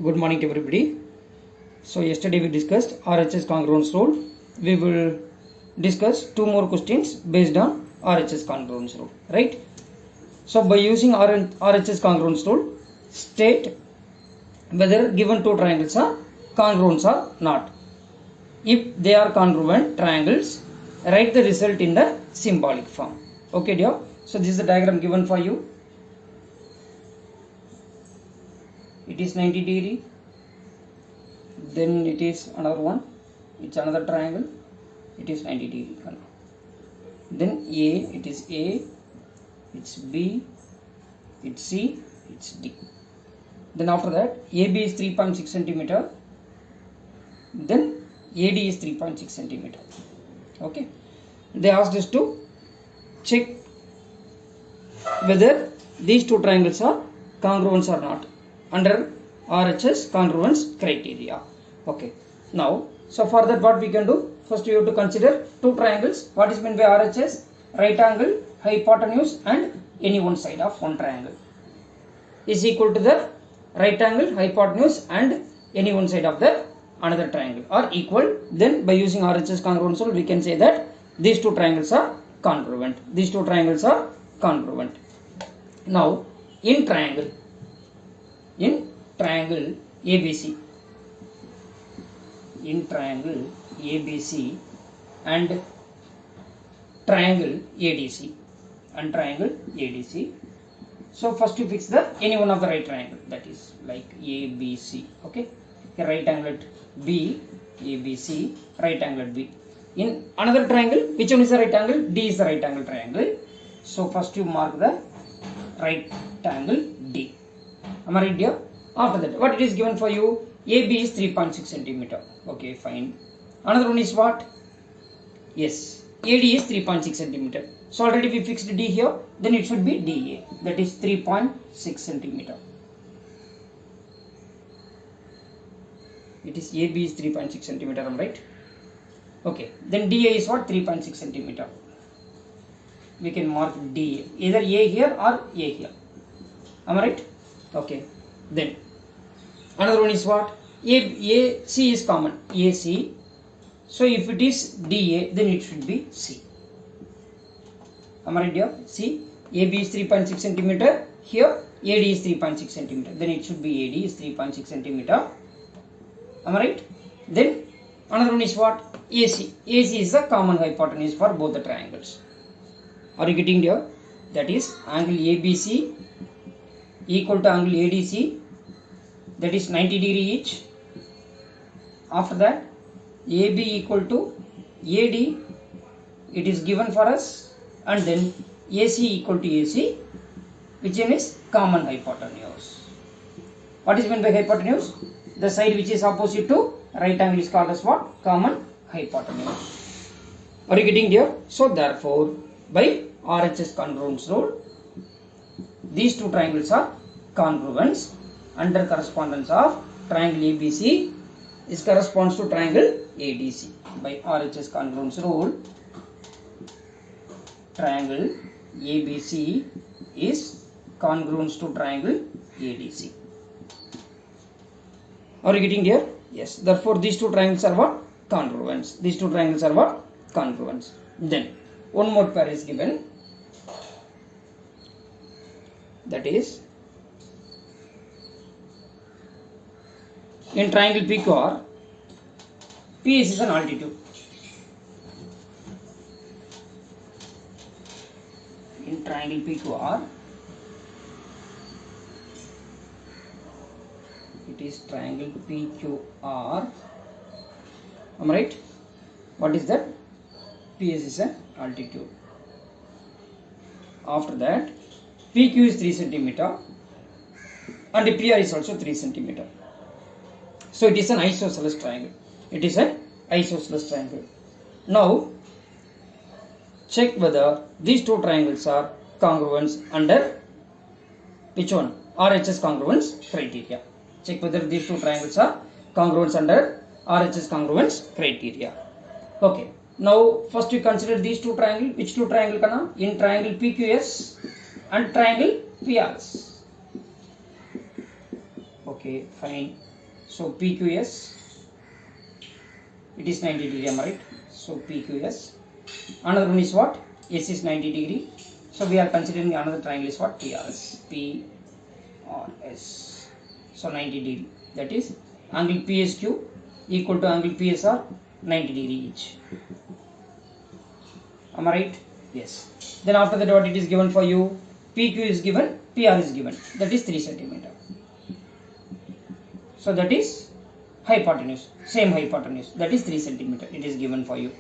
Good morning to everybody. So yesterday we discussed RHS congruence rule. We will discuss two more questions based on RHS congruence rule, right? So by using RHS congruence rule, state whether given two triangles are congruent or not. If they are congruent triangles, write the result in the symbolic form. Okay, dear. So this is the diagram given for you. It is 90 degree. Then it is another one, it's another triangle, it is 90 degree. Then A, it is A, it's B, it's C, it's D. Then after that AB is 3.6 centimeter, then AD is 3.6 centimeter. Okay, they asked us to check whether these two triangles are congruent or not under RHS congruence criteria. Okay, now so for that what we can do, first we have to consider two triangles. What is meant by RHS? Right angle, hypotenuse and any one side of one triangle is equal to the right angle, hypotenuse and any one side of the another triangle are equal. Then by using RHS congruence rule we can say that these two triangles are congruent. These two triangles are congruent. Now in triangle ABC, in triangle ABC and triangle ADC and triangle ADC. So first you fix the any one of the right triangle, that is like ABC. Okay, a right angle at B, ABC, right angle at B. In another triangle, which one is the right angle? D is the right angle triangle. So first you mark the right angle D. Am I right, dear? After that, what it is given for you? AB is 3.6 centimeter. Okay, fine. Another one is what? Yes, AD is 3.6 centimeter. So already we fixed D here. Then it should be DA. That is 3.6 centimeter. It is AB is 3.6 centimeter. Am I right? Okay. Then DA is what? 3.6 centimeter. We can mark DA. Either A here or A here. Am I right? Okay. Then another one is what? AC is common. AC. So if it is DA, then it should be C. Am I right, dear? See, AB is 3.6 centimeter. Here AD is 3.6 centimeter. Then it should be AD is 3.6 centimeter. Am I right? Then another one is what? AC. AC is the common hypotenuse for both the triangles. Are you getting, dear? That is angle ABC equal to angle ADC, that is 90 degree each. After that AB equal to AD, it is given for us, and then AC equal to AC, which is common hypotenuse. What is meant by hypotenuse? The side which is opposite to right angle is called as what? Common hypotenuse. Are you getting, dear? So therefore by RHS congruence rule, these two triangles are congruent under correspondence of triangle ABC is corresponds to triangle ADC. By RHS congruence rule, triangle ABC is congruent to triangle ADC. Are you getting here? Yes. Therefore these two triangles are what? Congruent. These two triangles are what? Congruent. Then one more pair is given, that is in triangle PQR, PS is an altitude. In triangle PQR, it is triangle PQR. Am I right? What is that? PS is an altitude. After that, PQ is 3 centimeter and PR is also 3 centimeter. So it is an isosceles triangle. It is an isosceles triangle. Now check whether these two triangles are congruent under which one? RHS congruence criteria. Check whether these two triangles are congruent under RHS congruence criteria. Okay. Now first we consider these two triangles. Which two triangle kana? In triangle PQS and triangle PRS. Okay, fine. So PQS, it is 90 degree, am I right? So PQS. Another one is what? S is 90 degree. So we are considering another triangle is what? PRS. PRS. So 90 degree. That is angle PSQ equal to angle PSR 90 degree each. Am I right? Yes. Then after that what it is given for you? PQ is given, PR is given. That is 3 centimeter. So that is hypotenuse. Same hypotenuse. That is 3 centimeter. It is given for you.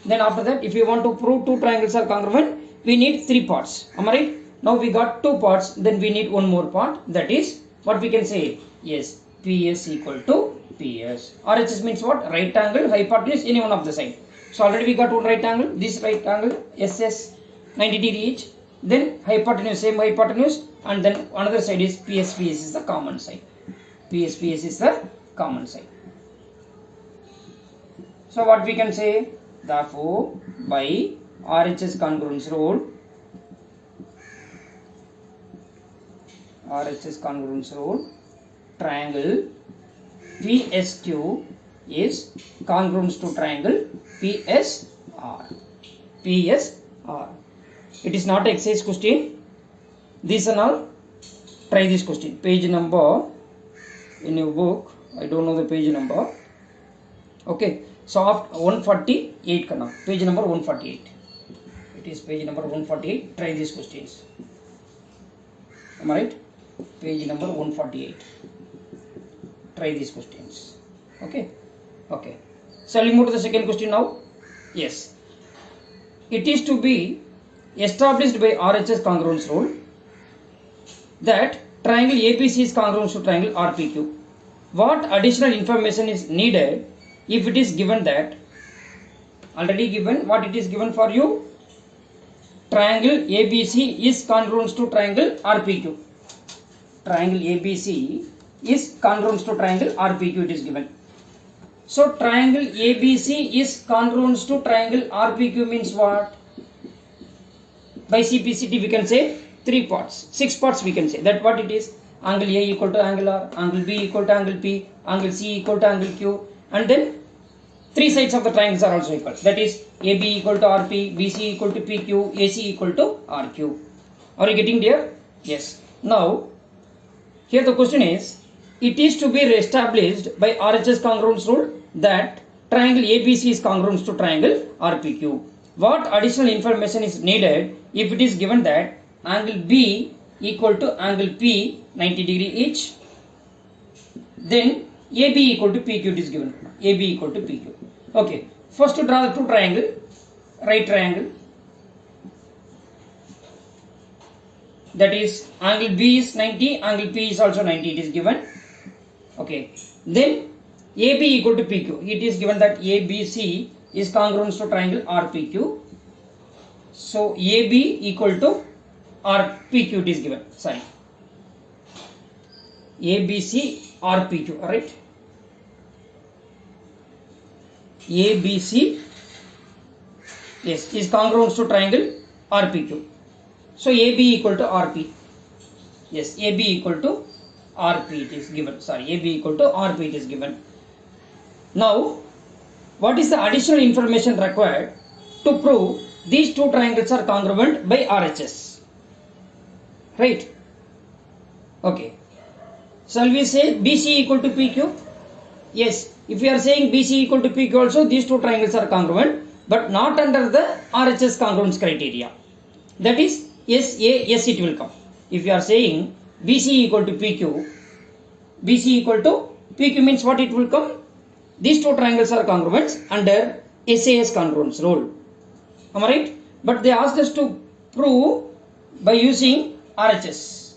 Then after that, if you want to prove two triangles are congruent, we need 3 parts. Am I right? Now we got 2 parts. Then we need one more part. That is what we can say. Yes, PS equal to PS. RHS means what? Right angle, hypotenuse, any one of the side. So already we got one right angle. This right angle, SS 90 degree each. Then hypotenuse, same hypotenuse. And then another side is PS. PS is the common side. PS. PS is the common side. So what we can say? Therefore, by RHS congruence rule, triangle PSQ is congruent to triangle PSR. PSR. It is not exercise question. This and all. Try this question. Page number in your book. I don't know the page number. Okay. So after 148 kana, page number 148. It is page number 148. Try these questions. Am I right? Page number 148. Try these questions. Okay. Okay. Shall we move to the second question now? Yes. It is to be established by RHS congruence rule that triangle ABC is congruent to triangle RPQ. What additional information is needed if it is given that, already given, what it is given for you? Triangle ABC is congruent to triangle RPQ. Triangle ABC is congruent to triangle RPQ, it is given. So triangle ABC is congruent to triangle RPQ means what? By CPCT we can say 3 parts, 6 parts we can say. That what it is? Angle A equal to angle R, angle B equal to angle P, angle C equal to angle Q, and then 3 sides of the triangles are also equal. That is AB equal to RP, BC equal to PQ, AC equal to RQ. Are you getting there? Yes. Now, here the question is, it is to be established by RHS congruence rule that triangle ABC is congruent to triangle RPQ. What additional information is needed if it is given that angle B equal to angle P 90 degree each? Then AB equal to PQ it is given. AB equal to PQ. Okay. First to draw the two triangle, right triangle. That is angle B is 90, angle P is also 90. It is given. Okay. Then AB equal to PQ. It is given that ABC is congruent to triangle RPQ. So AB equal to RPQ it is given. Sorry. ABC RPQ. Alright. ABC, yes, is congruent to triangle RPQ. So AB equal to RP. Yes, AB equal to RP it is given. Sorry, AB equal to RP it is given. Now, what is the additional information required to prove these two triangles are congruent by RHS? Right? Okay. Shall we say BC equal to PQ? Yes. If we are saying BC equal to PQ also, these two triangles are congruent, but not under the RHS congruence criteria. That is SAS it will come. If you are saying BC equal to PQ, BC equal to PQ means what it will come? These two triangles are congruent under SAS congruence rule. Am I right? But they asked us to prove by using RHS.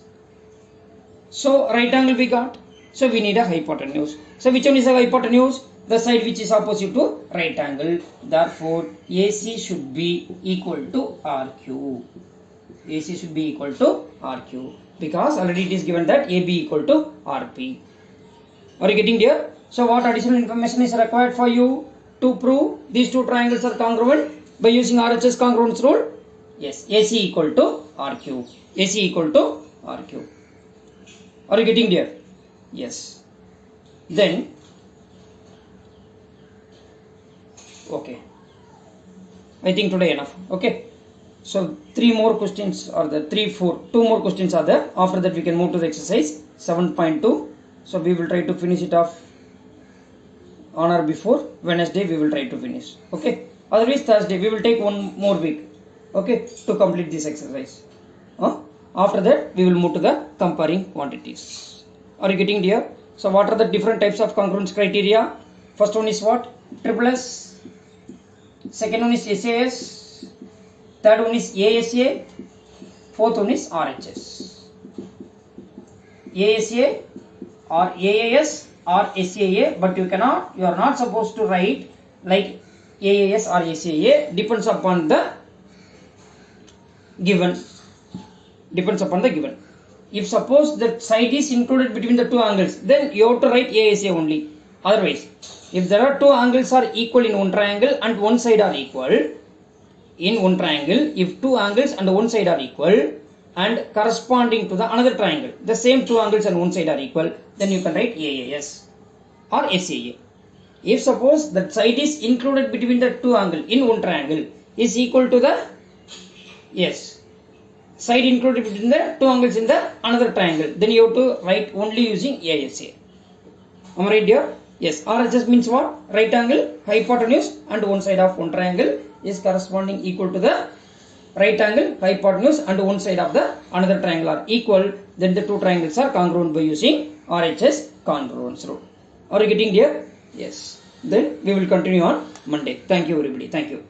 So right angle we got. So we need a hypotenuse. So which one is the hypotenuse? The side which is opposite to right angle. Therefore, AC should be equal to RQ. AC should be equal to RQ. Because already it is given that AB equal to RP. Are you getting there? So what additional information is required for you to prove these two triangles are congruent by using RHS congruence rule? Yes, AC equal to RQ. AC equal to RQ. Are you getting there? Yes. Then, okay. I think today enough. Okay. So 3 more questions are there. 2 more questions are there. After that we can move to the exercise 7.2. So we will try to finish it off on or before Wednesday. We will try to finish. Okay. Otherwise Thursday we will take one more week. Okay, to complete this exercise. After that we will move to the comparing quantities. Are you getting here? So what are the different types of congruence criteria? First one is what? Triple S. Second one is SAS. Third one is ASA. Fourth one is RHS. ASA or AAS or SAA, but you are not supposed to write like AAS or SAA. Depends upon the given. If suppose the side is included between the two angles, then you have to write ASA only. Otherwise, if there are two angles are equal in one triangle and one side are equal in one triangle, if two angles and one side are equal and corresponding to the another triangle, the same two angles and one side are equal, then you can write AAS or SAA. If suppose that side is included between the two angles in one triangle is equal to the side included between the two angles in the another triangle, then you have to write only using ASA. Am I right here? Yes. RHS means what? Right angle, hypotenuse, and one side of one triangle is corresponding equal to the right angle, hypotenuse, and one side of the another triangle are equal. Then the two triangles are congruent by using RHS congruence rule. Are you getting here? Yes. Then we will continue on Monday. Thank you everybody. Thank you.